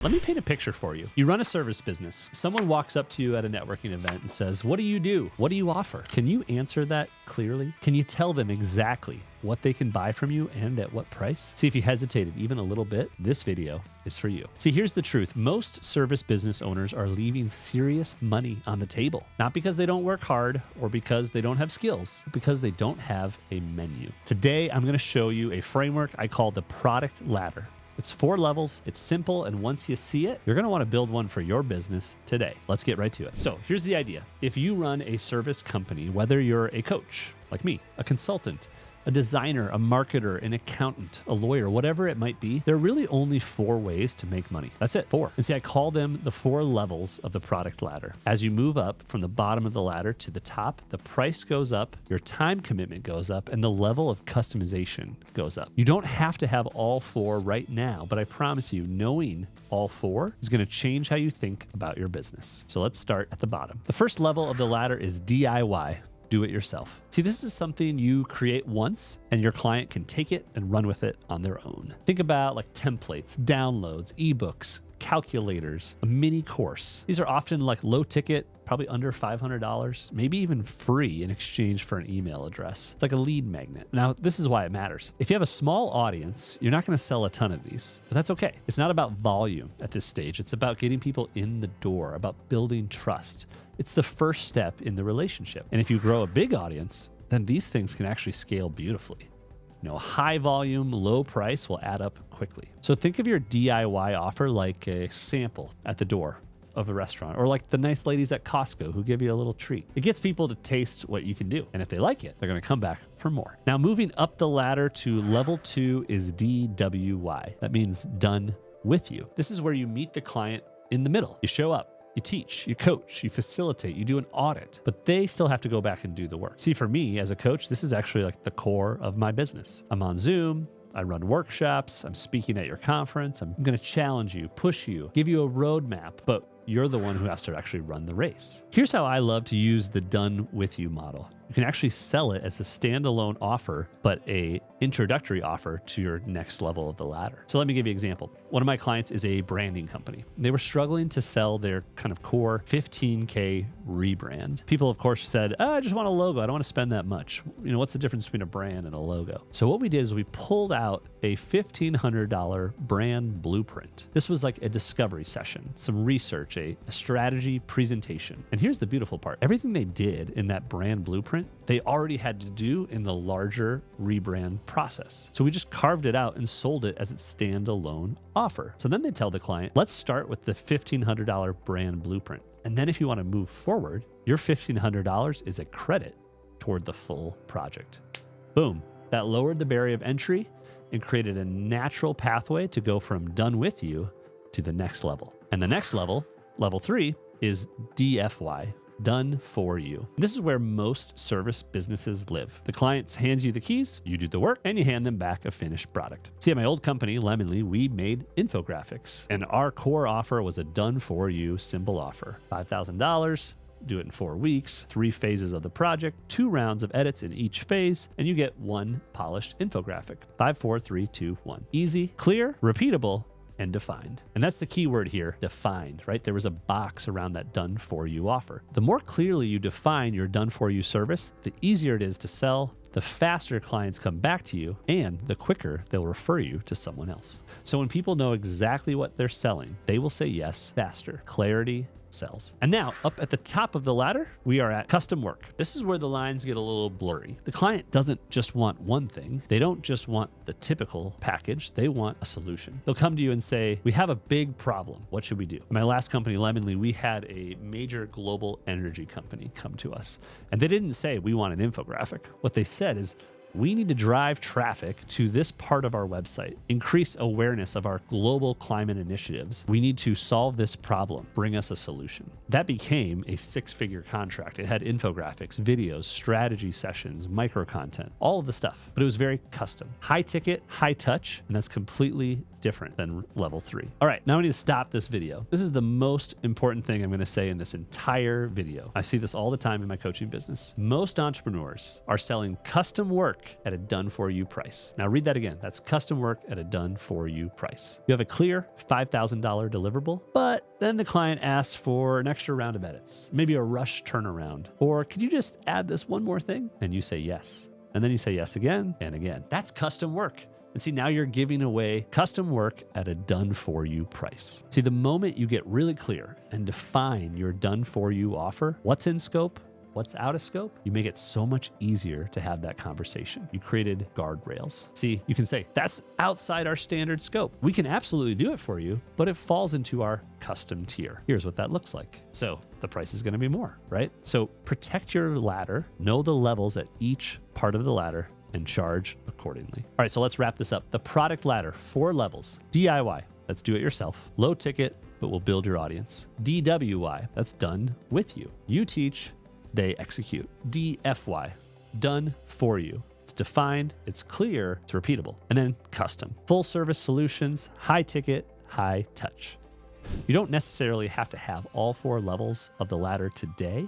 Let me paint a picture for you. You run a service business. Someone walks up to you at a networking event and says, "What do you do? What do you offer?" Can you answer that clearly? Can you tell them exactly what they can buy from you and at what price? See, if you hesitated even a little bit, this video is for you. See, here's the truth. Most service business owners are leaving serious money on the table, not because they don't work hard or because they don't have skills, but because they don't have a menu. Today, I'm going to show you a framework I call the product ladder. It's 4 levels, it's simple, and once you see it, you're gonna wanna build one for your business today. Let's get right to it. So here's the idea. If you run a service company, whether you're a coach, like me, a consultant, a designer, a marketer, an accountant, a lawyer, whatever it might be, there are really only 4 ways to make money. That's it, 4. And see, I call them the 4 levels of the product ladder. As you move up from the bottom of the ladder to the top, the price goes up, your time commitment goes up, and the level of customization goes up. You don't have to have all 4 right now, but I promise you, knowing all 4 is gonna change how you think about your business. So let's start at the bottom. The first level of the ladder is DIY. Do it yourself. See, this is something you create once and your client can take it and run with it on their own. Think about like templates, downloads, ebooks, calculators, a mini course. These are often like low ticket, probably under $500, maybe even free in exchange for an email address. It's like a lead magnet. Now, this is why it matters. If you have a small audience, you're not gonna sell a ton of these, but that's okay. It's not about volume at this stage. It's about getting people in the door, about building trust. It's the first step in the relationship. And if you grow a big audience, then these things can actually scale beautifully. You know, high volume, low price will add up quickly. So think of your DIY offer like a sample at the door of a restaurant, or like the nice ladies at Costco who give you a little treat. It gets people to taste what you can do. And if they like it, they're gonna come back for more. Now, moving up the ladder to level 2 is DWY. That means done with you. This is where you meet the client in the middle. You show up. You teach, you coach, you facilitate, you do an audit, but they still have to go back and do the work. See, for me as a coach, this is actually like the core of my business. I'm on Zoom, I run workshops, I'm speaking at your conference, I'm gonna challenge you, push you, give you a roadmap, but you're the one who has to actually run the race. Here's how I love to use the done with you model. You can actually sell it as a standalone offer, but a introductory offer to your next level of the ladder. So let me give you an example. One of my clients is a branding company. They were struggling to sell their kind of core 15K rebrand. People, of course, said, "Oh, I just want a logo. I don't want to spend that much. You know, what's the difference between a brand and a logo?" So what we did is we pulled out a $1,500 brand blueprint. This was like a discovery session, some research, a strategy presentation. And here's the beautiful part. Everything they did in that brand blueprint, they already had to do in the larger rebrand process. So we just carved it out and sold it as its standalone offer. So then they tell the client, let's start with the $1,500 brand blueprint. And then if you want to move forward, your $1,500 is a credit toward the full project. Boom. That lowered the barrier of entry and created a natural pathway to go from done with you to the next level. And the next level, level 3, is DFY. Done for you. This is where most service businesses live. The client hands you the keys, you do the work, and you hand them back a finished product. See, at my old company, Lemonly, we made infographics, and our core offer was a done for you simple offer. $5,000, do it in 4 weeks, 3 phases of the project, 2 rounds of edits in each phase, and you get 1 polished infographic. 5, 4, 3, 2, 1. Easy, clear, repeatable, and defined. And that's the key word here, defined, right? There was a box around that done for you offer. The more clearly you define your done for you service, the easier it is to sell, the faster clients come back to you, and the quicker they'll refer you to someone else. So when people know exactly what they're selling, they will say yes faster. Clarity sells. And now up at the top of the ladder, we are at custom work. This is where the lines get a little blurry. The client doesn't just want one thing. They don't just want the typical package. They want a solution. They'll come to you and say, we have a big problem. What should we do? In my last company, Lemonly, we had a major global energy company come to us. And they didn't say, we want an infographic. What they said is, we need to drive traffic to this part of our website, increase awareness of our global climate initiatives. We need to solve this problem, bring us a solution. That became a 6-figure contract. It had infographics, videos, strategy sessions, micro content, all of the stuff, but it was very custom. High ticket, high touch, and that's completely different than level 3. All right, now I need to stop this video. This is the most important thing I'm going to say in this entire video. I see this all the time in my coaching business. Most entrepreneurs are selling custom work at a done-for-you price. Now read that again. That's custom work at a done-for-you price. You have a clear $5,000 deliverable, but then the client asks for an extra round of edits, maybe a rush turnaround, or could you just add this one more thing? And you say yes. And then you say yes again and again. That's custom work. And see, now you're giving away custom work at a done-for-you price. See, the moment you get really clear and define your done-for-you offer, what's in scope, what's out of scope, you make it so much easier to have that conversation. You created guardrails. See, you can say, that's outside our standard scope. We can absolutely do it for you, but it falls into our custom tier. Here's what that looks like. So the price is going to be more, right? So protect your ladder, know the levels at each part of the ladder, and charge accordingly. All right, so let's wrap this up. The product ladder, 4 levels. DIY, that's do it yourself. Low ticket, but will build your audience. DWY, that's done with you. You teach, they execute. DFY, done for you. It's defined, it's clear, it's repeatable. And then custom, full service solutions, high ticket, high touch. You don't necessarily have to have all 4 levels of the ladder today,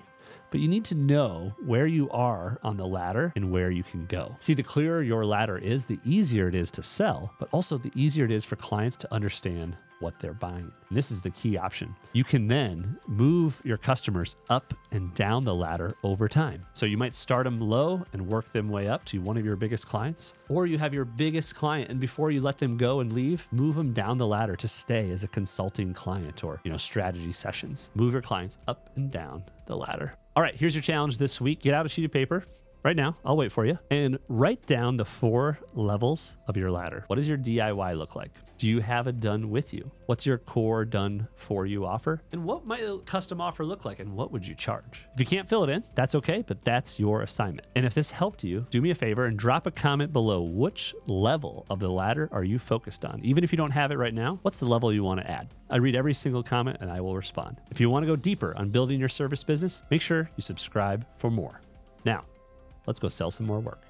but you need to know where you are on the ladder and where you can go. See, the clearer your ladder is, the easier it is to sell, but also the easier it is for clients to understand what they're buying. And this is the key option. You can then move your customers up and down the ladder over time. So you might start them low and work them way up to one of your biggest clients, or you have your biggest client and before you let them go and leave, move them down the ladder to stay as a consulting client or, strategy sessions. Move your clients up and down the ladder. All right, here's your challenge this week. Get out a sheet of paper right now. I'll wait for you. And write down the 4 levels of your ladder. What does your DIY look like? Do you have a done with you? What's your core done for you offer? And what might a custom offer look like? And what would you charge? If you can't fill it in, that's okay, but that's your assignment. And if this helped you, do me a favor and drop a comment below. Which level of the ladder are you focused on? Even if you don't have it right now, what's the level you want to add? I read every single comment and I will respond. If you want to go deeper on building your service business, make sure you subscribe for more. Now, let's go sell some more work.